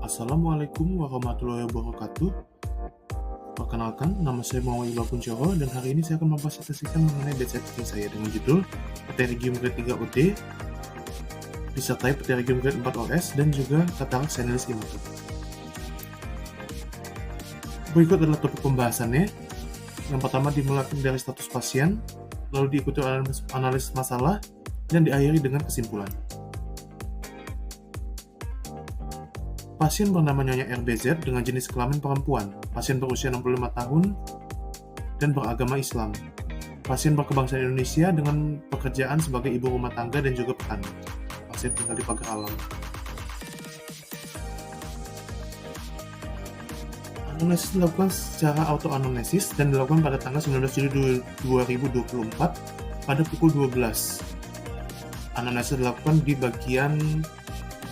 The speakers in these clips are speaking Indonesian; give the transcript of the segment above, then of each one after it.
Assalamualaikum warahmatullahi wabarakatuh. Perkenalkan, nama saya Muhammad Iqbal Kuncoro dan hari ini saya akan mempresentasikan mengenai BCT saya dengan judul Pterygium grade 3 OD, disertai Pterygium grade 4 OS dan juga Cataract Senilis Immature. Berikut adalah topik pembahasannya. Yang pertama dimulai dari status pasien, lalu diikuti analisis masalah, dan diakhiri dengan kesimpulan. Pasien bernama Nyonya RBZ dengan jenis kelamin perempuan. Pasien berusia 65 tahun dan beragama Islam. Pasien berkebangsaan Indonesia dengan pekerjaan sebagai ibu rumah tangga dan juga petani. Pasien tinggal di pagar alam. Anamnesis dilakukan secara autoanamnesis dan dilakukan pada tanggal 19 Juli 2024 pada pukul 12. Anamnesis dilakukan di bagian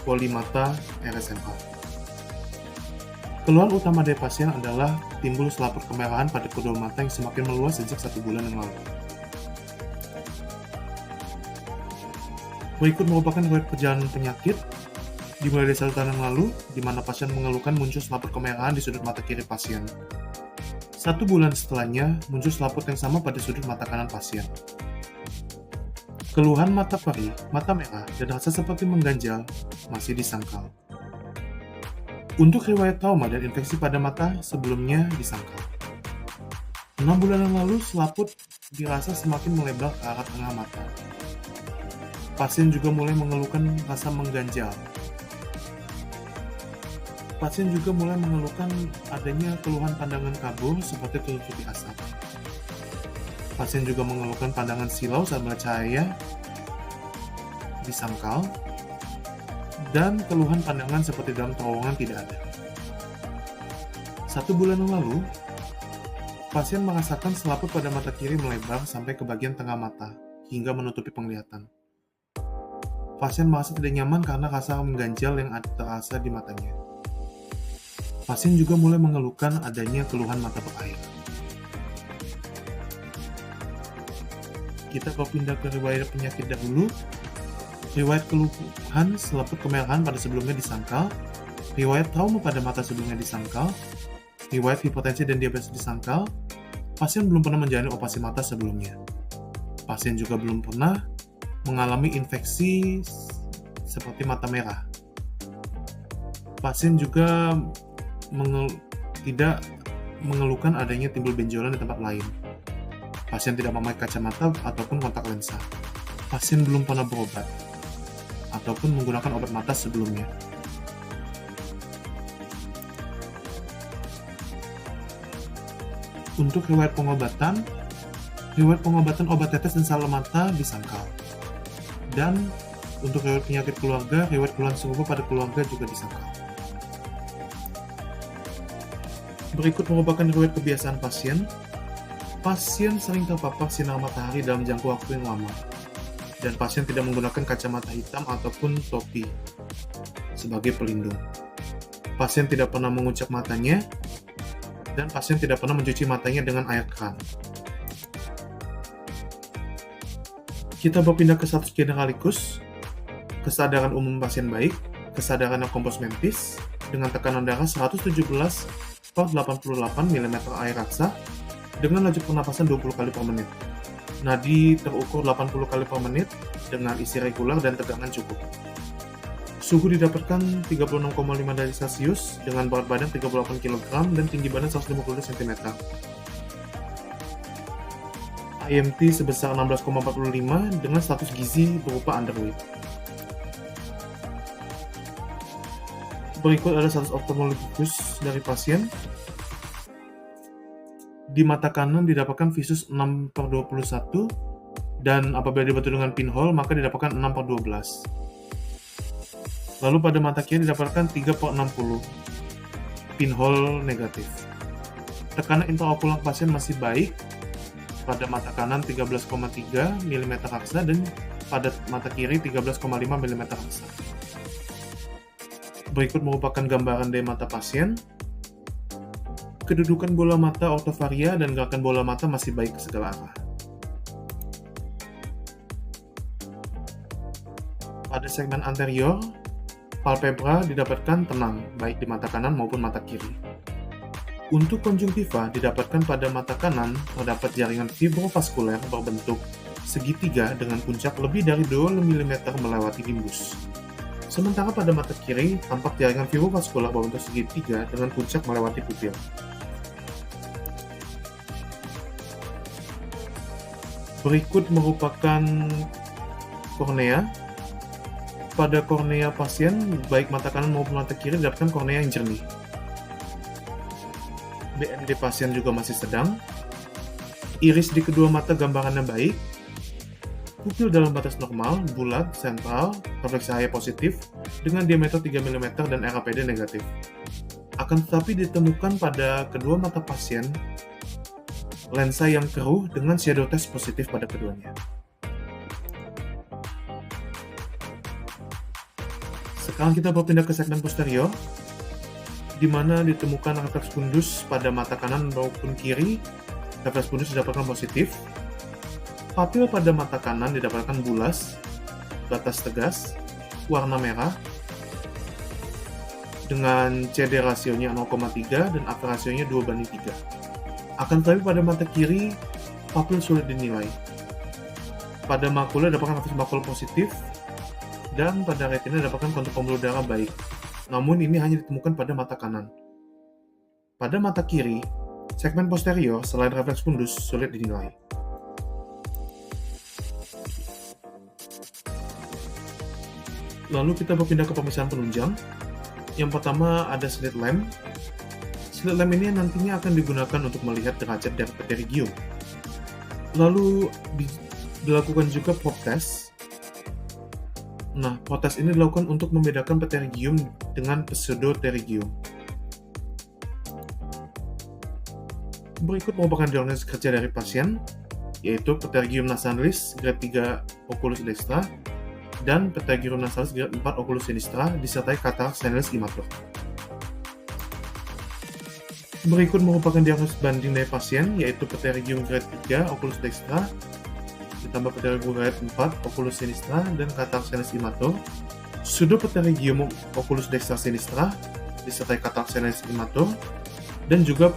polimata RSMA. Keluhan utama dari pasien adalah timbul selaput kemerahan pada kedua mata yang semakin meluas sejak 1 bulan yang lalu. Berikut merupakan riwayat perjalanan penyakit dimulai dari 1 tahun yang lalu, di mana pasien mengeluhkan muncul selaput kemerahan di sudut mata kiri pasien. 1 bulan setelahnya, muncul selaput yang sama pada sudut mata kanan pasien. Keluhan mata perih, mata merah, dan rasa seperti mengganjal masih disangkal. Untuk riwayat trauma dan infeksi pada mata sebelumnya disangkal. 6 bulan yang lalu, selaput dirasa semakin melebar ke arah tengah mata. Pasien juga mulai mengeluhkan rasa mengganjal. Pasien juga mulai mengeluhkan adanya keluhan pandangan kabur seperti tertutupi asap. Pasien juga mengeluhkan pandangan silau saat melihat cahaya disangkal, dan keluhan pandangan seperti dalam terowongan tidak ada. 1 bulan yang lalu, pasien merasakan selaput pada mata kiri melebar sampai ke bagian tengah mata, hingga menutupi penglihatan. Pasien merasa tidak nyaman karena rasa mengganjal yang terasa di matanya. Pasien juga mulai mengeluhkan adanya keluhan mata berair. Kita berpindah ke riwayat penyakit dahulu. Riwayat keluhan selaput kemerahan pada sebelumnya disangkal, riwayat trauma pada mata sebelumnya disangkal, riwayat hipertensi dan diabetes disangkal. Pasien belum pernah menjalani operasi mata sebelumnya. Pasien juga belum pernah mengalami infeksi seperti mata merah. Pasien juga tidak mengeluhkan adanya timbul benjolan di tempat lain. Pasien tidak memakai kacamata ataupun kontak lensa. Pasien belum pernah berobat ataupun menggunakan obat mata sebelumnya. Untuk riwayat pengobatan obat tetes dan salep mata disangkal. Dan untuk riwayat penyakit keluarga, riwayat keluhan serupa pada keluarga juga disangkal. Berikut merupakan riwayat kebiasaan pasien. Pasien sering terpapar sinar matahari dalam jangka waktu yang lama, dan pasien tidak menggunakan kacamata hitam ataupun topi sebagai pelindung. Pasien tidak pernah mengucap matanya, dan pasien tidak pernah mencuci matanya dengan air keran. Kita berpindah ke status generalikus. Kesadaran umum pasien baik, kesadaran yang kompos mentis, dengan tekanan darah 117/88 mm air raksa, dengan laju pernapasan 20 kali per menit. Nadi terukur 80 kali per menit dengan isi reguler dan tegangan cukup. Suhu didapatkan 36,5 derajat Celcius dengan berat badan 38 kg dan tinggi badan 150 cm. IMT sebesar 16,45 dengan status gizi berupa underweight. Berikut ada status oftalmologikus dari pasien. Di mata kanan didapatkan visus 6/21 dan apabila dibantu dengan pinhole maka didapatkan 6/12. Lalu pada mata kiri didapatkan 3/60, pinhole negatif. Tekanan intraokular pasien masih baik, pada mata kanan 13,3 mm raksa dan pada mata kiri 13,5 mm raksa. Berikut merupakan gambaran dari mata pasien. Kedudukan bola mata ortovaria dan gerakan bola mata masih baik ke segala arah. Pada segmen anterior, Palpebra didapatkan tenang, baik di mata kanan maupun mata kiri. Untuk konjungtiva didapatkan pada mata kanan terdapat jaringan fibrovaskuler berbentuk segitiga dengan puncak lebih dari 2 mm melewati limbus. Sementara pada mata kiri tampak jaringan fibrovaskuler berbentuk segitiga dengan puncak melewati pupil. Berikut merupakan kornea. Pada kornea pasien, baik mata kanan maupun mata kiri didapatkan kornea yang jernih. BMD pasien juga masih sedang. Iris di kedua mata gambarannya baik. Pupil dalam batas normal, bulat, sentral, refleksi cahaya positif, dengan diameter 3 mm dan RAPD negatif. Akan tetapi ditemukan pada kedua mata pasien lensa yang keruh dengan shadow test positif pada keduanya. Sekarang kita berpindah ke segmen posterior, di mana ditemukan refleks fundus pada mata kanan maupun kiri. Refleks fundus didapatkan positif. Papil pada mata kanan didapatkan bulas, batas tegas, warna merah, dengan CD rasionya 0,3 dan AV rasionya 2:3. Akan tetapi pada mata kiri, papil sulit dinilai. Pada makula didapatkan refleks makul positif, dan pada retina didapatkan kontur pembuluh darah baik. Namun ini hanya ditemukan pada mata kanan. Pada mata kiri, segmen posterior selain refleks fundus sulit dinilai. Lalu kita berpindah ke pemisahan penunjang. Yang pertama ada slit lamp. Slit lamp ini nantinya akan digunakan untuk melihat derajat dari pterygium. Lalu dilakukan juga probe test. Nah, probe test ini dilakukan untuk membedakan pterygium dengan pseudopterygium. Berikut merupakan diagnosis kerja dari pasien, yaitu pterygium nasalis grade 3 oculus dextra dan pterygium nasalis grade 4 oculus sinistra disertai katarak senis immature. Berikut merupakan diagnosis banding dari pasien, yaitu pterygium grade 3 oculus dextra ditambah pterygium grade 4 oculus sinistra dan katarak senis immature, pseudopterygium oculus dextra sinistra disertai katarak senis immature, dan juga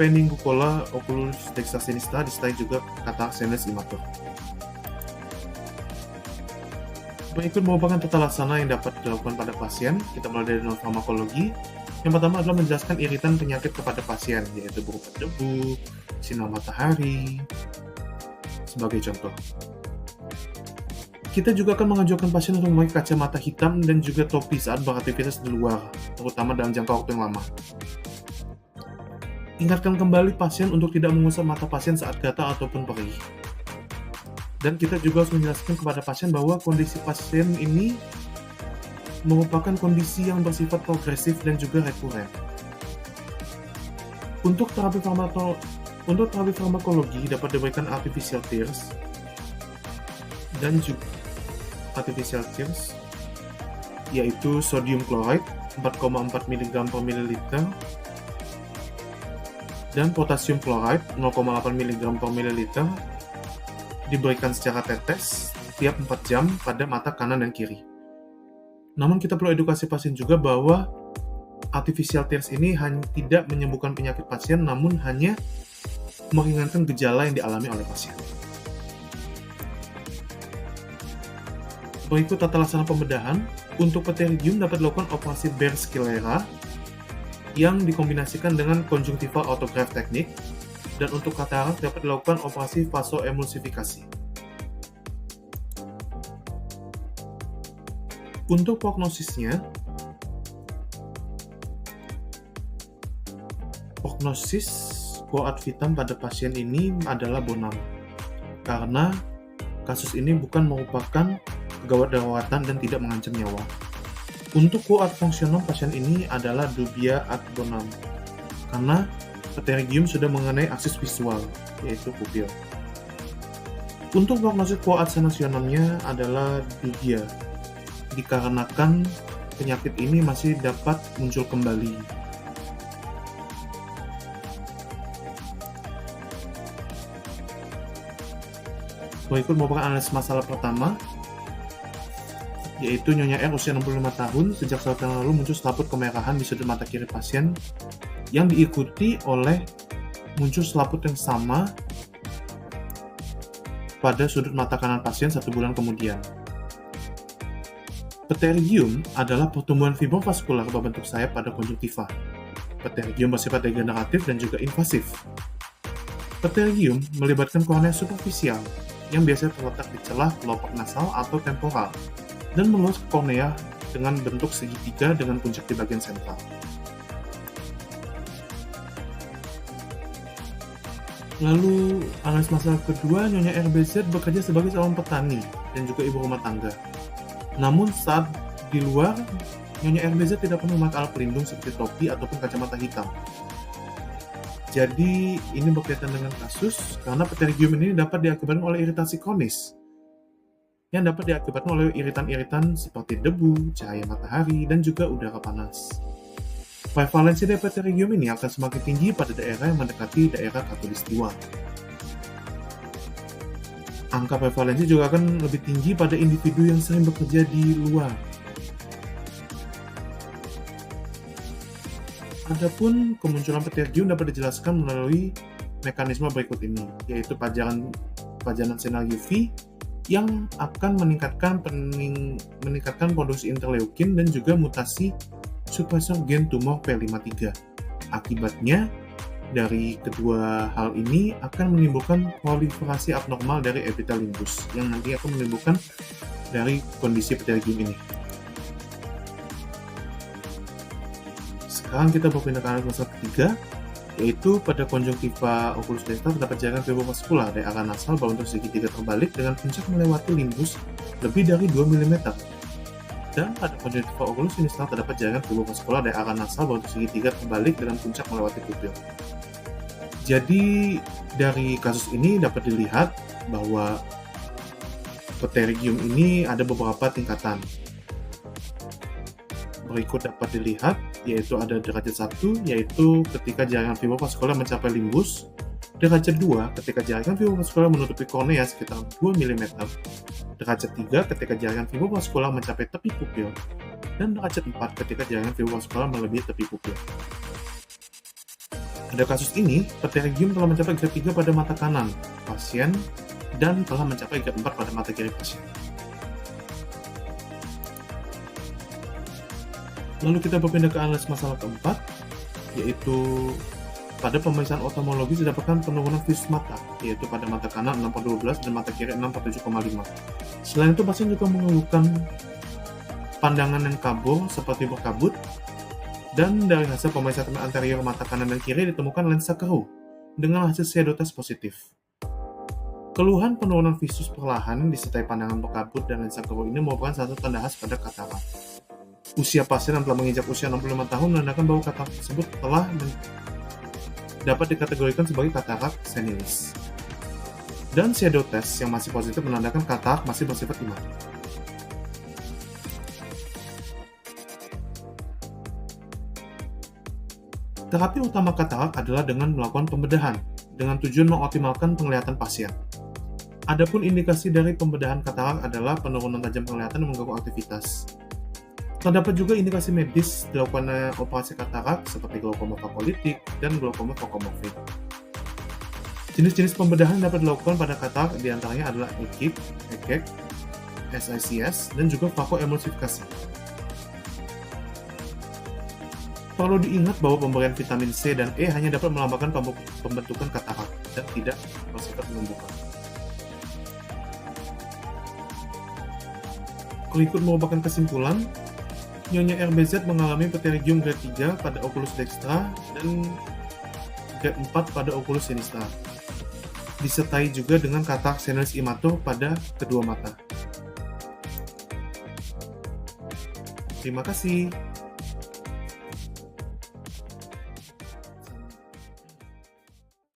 peningucola oculus dextra sinistra disertai juga katarak senis immature. Berikut merupakan tata laksana yang dapat dilakukan pada pasien. Kita mulai dari non-farmakologi. Yang pertama adalah menjelaskan iritan penyakit kepada pasien, yaitu berupa debu, sinar matahari, sebagai contoh. Kita juga akan menganjurkan pasien untuk memakai kacamata hitam dan juga topi saat beraktivitas di luar, terutama dalam jangka waktu yang lama. Ingatkan kembali pasien untuk tidak mengusap mata pasien saat gatal ataupun perih. Dan kita juga harus menjelaskan kepada pasien bahwa kondisi pasien ini merupakan kondisi yang bersifat progresif dan juga rekuren. Untuk terapi farmakologi dapat diberikan artificial tears dan juga artificial tears, yaitu sodium chloride 4,4 mg per ml dan potasium chloride 0,8 mg per ml diberikan secara tetes setiap 4 jam pada mata kanan dan kiri. Namun kita perlu edukasi pasien juga bahwa artificial tears ini hanya tidak menyembuhkan penyakit pasien, namun hanya meringankan gejala yang dialami oleh pasien. Berikut tata laksana pembedahan. Untuk pterygium dapat dilakukan operasi Bair sclera yang dikombinasikan dengan conjunctival autograft technique, dan untuk katarak dapat dilakukan operasi vasoemulsifikasi. Untuk prognosisnya, prognosis quoad vitam pada pasien ini adalah bonam, karena kasus ini bukan merupakan gawat daruratan dan tidak mengancam nyawa. Untuk quoad fungsional pasien ini adalah dubia ad bonam, karena pterygium sudah mengenai aksis visual, yaitu pupil. Untuk prognosis quoad sanasionalnya adalah dubia, dikarenakan penyakit ini masih dapat muncul kembali. Berikut merupakan analisis masalah pertama. yaitu Nyonya R usia 65 tahun, sejak 1 tahun lalu muncul selaput kemerahan di sudut mata kiri pasien yang diikuti oleh muncul selaput yang sama pada sudut mata kanan pasien 1 bulan kemudian. Pterygium adalah pertumbuhan fibrovaskular berbentuk sayap pada konjungtiva. Pterygium bersifat degeneratif dan juga invasif. Pterygium melibatkan kornea superficial yang biasanya terletak di celah kelopak nasal atau temporal dan meluas ke kornea dengan bentuk segitiga dengan puncak di bagian sentral. Lalu, analis masalah kedua, Nyonya RBZ bekerja sebagai seorang petani dan juga ibu rumah tangga. Namun saat di luar, Nyonya RBZ tidak pernah memakai alat pelindung seperti topi ataupun kacamata hitam. Jadi ini berkaitan dengan kasus karena pterygium ini dapat diakibatkan oleh iritasi kronis yang dapat diakibatkan oleh iritan-iritan seperti debu, cahaya matahari, dan juga udara panas. Prevalensi dari pterygium ini akan semakin tinggi pada daerah yang mendekati daerah khatulistiwa. Angka prevalensi juga akan lebih tinggi pada individu yang sering bekerja di luar. Adapun kemunculan pterygium dapat dijelaskan melalui mekanisme berikut ini, yaitu pajanan sinar UV yang akan meningkatkan produksi interleukin dan juga mutasi suppressor gen tumor P53. Akibatnya, dari kedua hal ini akan menimbulkan proliferasi abnormal dari epitel limbus yang nanti akan menimbulkan dari kondisi pterygium ini. Sekarang kita berpindah ke analis masalah ketiga, yaitu pada konjungtiva oculus dextra terdapat jaringan fibrovaskular dari area nasal berbentuk segitiga terbalik dengan puncak melewati limbus lebih dari 2 mm. Dan pada konjungtiva oculus sinistra terdapat jaringan fibrovaskular dari area nasal berbentuk segitiga terbalik dengan puncak melewati pupil. Jadi dari kasus ini dapat dilihat bahwa pterygium ini ada beberapa tingkatan. Berikut dapat dilihat, yaitu ada derajat 1, yaitu ketika jaringan fibrovaskular mencapai limbus, derajat 2 ketika jaringan fibrovaskular menutupi kornea sekitar 2 mm, derajat 3 ketika jaringan fibrovaskular mencapai tepi pupil, dan derajat 4 ketika jaringan fibrovaskular melebihi tepi pupil. Pada kasus ini, pterygium telah mencapai grade 3 pada mata kanan pasien dan telah mencapai grade 4 pada mata kiri pasien. Lalu kita berpindah ke analis masalah keempat, yaitu pada pemeriksaan oftalmologis didapatkan penurunan visus mata, yaitu pada mata kanan 6/12 dan mata kiri 6/7,5. Selain itu, pasien juga mengeluhkan pandangan yang kabur seperti berkabut, dan dari hasil pemeriksaan anterior mata kanan dan kiri ditemukan lensa keruh dengan hasil shadow test positif. Keluhan penurunan visus perlahan disertai pandangan berkabut dan lensa keruh ini merupakan salah satu tanda khas pada katarak. Usia pasien yang telah menginjak usia 65 tahun menandakan bahwa katarak tersebut telah dapat dikategorikan sebagai katarak senilis. Dan shadow test yang masih positif menandakan katarak masih bersifat imun. Terapi utama katarak adalah dengan melakukan pembedahan dengan tujuan mengoptimalkan penglihatan pasien. Adapun indikasi dari pembedahan katarak adalah penurunan tajam penglihatan dan mengganggu aktivitas. Terdapat juga indikasi medis dilakukan operasi katarak seperti glaukoma fakolitik dan glaukoma fokomorfik. Jenis-jenis pembedahan yang dapat dilakukan pada katarak diantaranya adalah EKIP, EKEK, SICS, dan juga fakoemulsifikasi. Perlu diingat bahwa pemberian vitamin C dan E hanya dapat melambangkan pembentukan katarak dan tidak bersifat menyembuhkan. Berikut merupakan kesimpulan. Nyonya RBZ mengalami pterygium grade 3 pada oculus dextra dan grade 4 pada oculus sinistra, disertai juga dengan katarak senilis imatur pada kedua mata. Terima kasih.